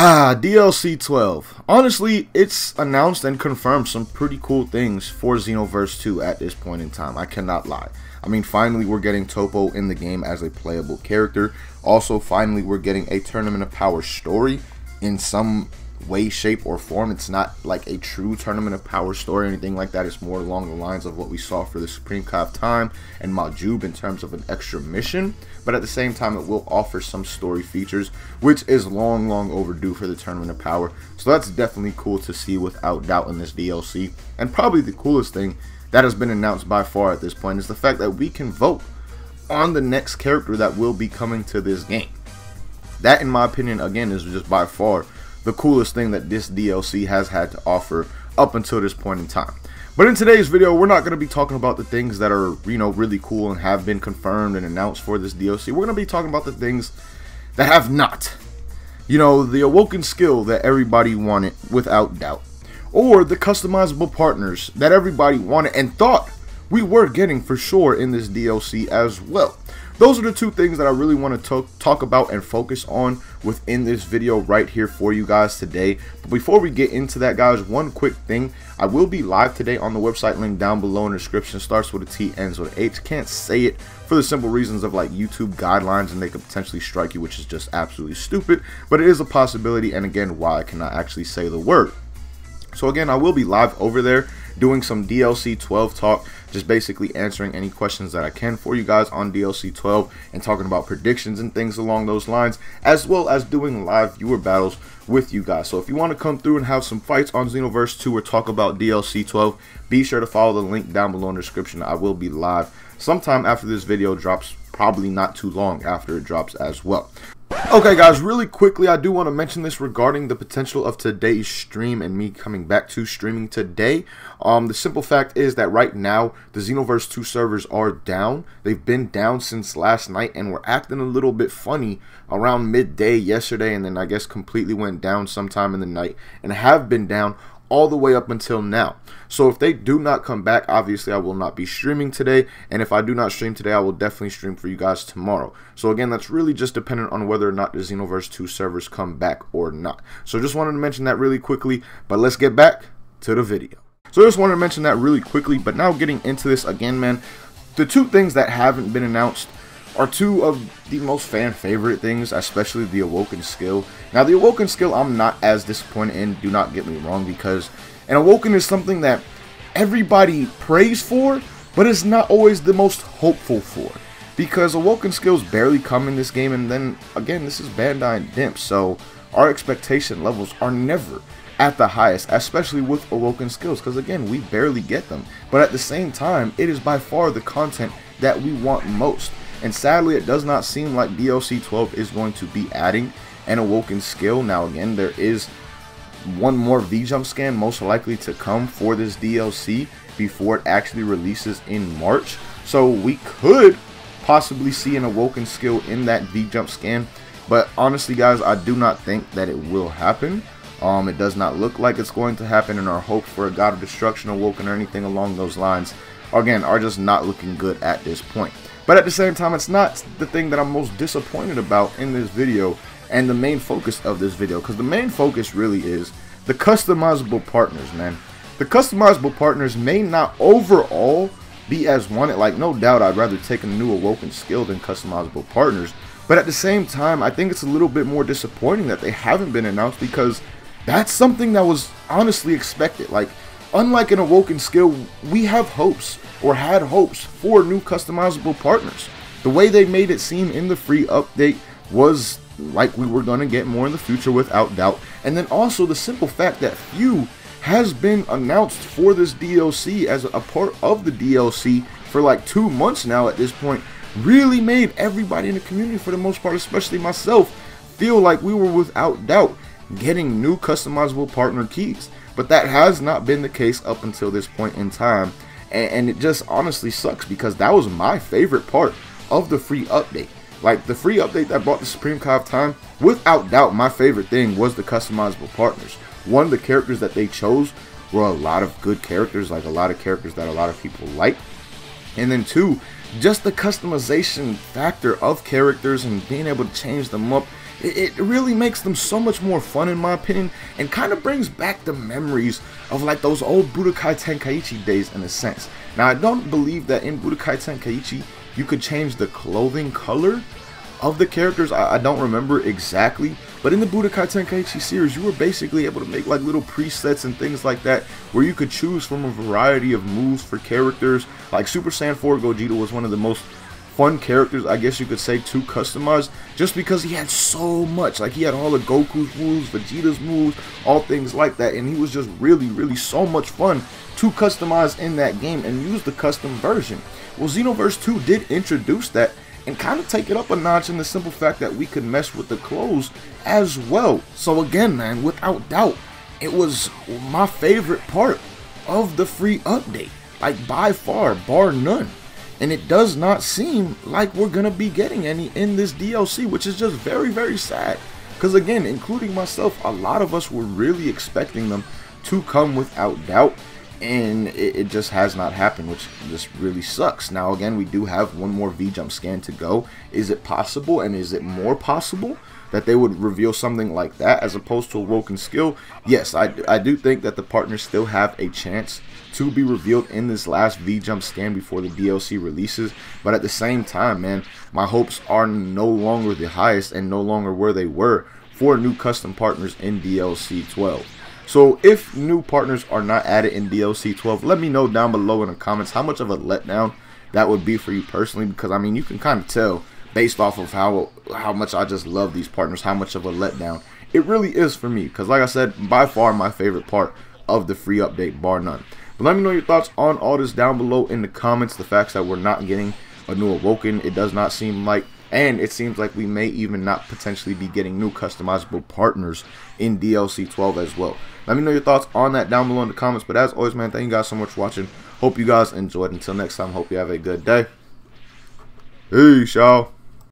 DLC 12. Honestly, it's announced and confirmed some pretty cool things for Xenoverse 2 at this point in time. I cannot lie. I mean, finally we're getting Topo in the game as a playable character. Also, finally we're getting a Tournament of Power story in some way, shape, or form. It's not like a true Tournament of Power story or anything like that. It's more along the lines of what we saw for the Supreme Kai of Time and Majub in terms of an extra mission. But at the same time, it will offer some story features, which is long overdue for the Tournament of Power. So that's definitely cool to see without doubt in this DLC. And probably the coolest thing that has been announced by far at this point is the fact that we can vote on the next character that will be coming to this game. That, in my opinion, again, is just by far the coolest thing that this DLC has had to offer up until this point in time. But in today's video, we're not going to be talking about the things that are, really cool and have been confirmed and announced for this DLC. We're going to be talking about the things that have not. The Awoken skill that everybody wanted without doubt. Or the customizable partners that everybody wanted and thought we were getting for sure in this DLC as well. Those are the two things that I really want to talk about and focus on within this video right here for you guys today. But before we get into that, guys, one quick thing. I will be live today on the website link down below in the description. Starts with a T, ends with an H. Can't say it for the simple reasons of like YouTube guidelines, and they could potentially strike you, which is just absolutely stupid. But it is a possibility, and again, why I cannot actually say the word. So again, I will be live over there doing some DLC 12 talk, just basically answering any questions that I can for you guys on DLC 12 and talking about predictions and things along those lines, as well as doing live viewer battles with you guys. So if you want to come through and have some fights on Xenoverse 2 or talk about DLC 12, be sure to follow the link down below in the description. I will be live sometime after this video drops, probably not too long after it drops as well. Okay guys, really quickly, I do want to mention this regarding the potential of today's stream and me coming back to streaming today. The simple fact is that right now the Xenoverse 2 servers are down. They've been down since last night and were acting a little bit funny around midday yesterday, and then I guess completely went down sometime in the night and have been down all the way up until now. So if they do not come back, obviously I will not be streaming today, and if I do not stream today, I will definitely stream for you guys tomorrow. So again, that's really just dependent on whether or not the Xenoverse 2 servers come back or not. So just wanted to mention that really quickly, but let's get back to the video. So I just wanted to mention that really quickly, but now getting into this again, man, the two things that haven't been announced are two of the most fan favorite things, especially the Awoken skill. Now the Awoken skill I'm not as disappointed in, do not get me wrong, because an Awoken is something that everybody prays for, but is not always the most hopeful for, because Awoken skills barely come in this game, and then again, this is Bandai and Dimp, so our expectation levels are never at the highest, especially with Awoken skills, because again, we barely get them, but at the same time, it is by far the content that we want most. And sadly, it does not seem like DLC 12 is going to be adding an Awoken skill. Now again, there is one more V-Jump scan most likely to come for this DLC before it actually releases in March. So we could possibly see an Awoken skill in that V-Jump scan. But honestly, guys, I do not think that it will happen. It does not look like it's going to happen, and our hopes for a God of Destruction Awoken or anything along those lines, again, are just not looking good at this point. But at the same time, it's not the thing that I'm most disappointed about in this video and the main focus of this video, because the main focus really is the customizable partners, man. The customizable partners may not overall be as wanted. Like, no doubt I'd rather take a new Awoken skill than customizable partners, but at the same time, I think it's a little bit more disappointing that they haven't been announced, because that's something that was honestly expected. Like, unlike an Awoken skill, we have hopes, or had hopes, for new customizable partners. The way they made it seem in the free update was like we were going to get more in the future without doubt. And then also the simple fact that Few has been announced for this DLC as a part of the DLC for like 2 months now at this point, really made everybody in the community, for the most part, especially myself, feel like we were without doubt getting new customizable partner keys. But that has not been the case up until this point in time, and it just honestly sucks, because that was my favorite part of the free update. Like, the free update that brought the Supreme Kai of Time, without doubt my favorite thing was the customizable partners. One, the characters that they chose were a lot of good characters, like a lot of characters that a lot of people like. And then two, just the customization factor of characters and being able to change them up it really makes them so much more fun in my opinion, and kind of brings back the memories of like those old Budokai Tenkaichi days in a sense. Now I don't believe that in Budokai Tenkaichi you could change the clothing color of the characters. I don't remember exactly, but in the Budokai Tenkaichi series you were basically able to make like little presets and things like that where you could choose from a variety of moves for characters. Like Super Saiyan 4 Gogeta was one of the most fun characters, I guess you could say, to customize, just because he had so much. Like he had all of Goku's moves, Vegeta's moves, all things like that, and he was just really so much fun to customize in that game and use the custom version. Well, Xenoverse 2 did introduce that and kind of take it up a notch in the simple fact that we could mess with the clothes as well. So again, man, without doubt, it was my favorite part of the free update, like by far, bar none. And it does not seem like we're gonna be getting any in this DLC, which is just very sad, because again, including myself, a lot of us were really expecting them to come without doubt, and it just has not happened, which just really sucks. Now again, we do have one more V-Jump scan to go. Is it possible, and is it more possible that they would reveal something like that as opposed to Awoken skill? Yes, I do think that the partners still have a chance to be revealed in this last V-Jump scan before the DLC releases, but at the same time, man, my hopes are no longer the highest and no longer where they were for new custom partners in DLC 12. So if new partners are not added in DLC 12, let me know down below in the comments how much of a letdown that would be for you personally, because I mean, you can kind of tell based off of how much I just love these partners, how much of a letdown it really is for me, because like I said, by far my favorite part of the free update, bar none. But let me know your thoughts on all this down below in the comments. The facts that we're not getting a new Awoken, it does not seem like, and it seems like we may even not potentially be getting new customizable partners in DLC 12 as well. Let me know your thoughts on that down below in the comments. But as always, man, thank you guys so much for watching. Hope you guys enjoyed. Until next time, hope you have a good day. Peace, y'all.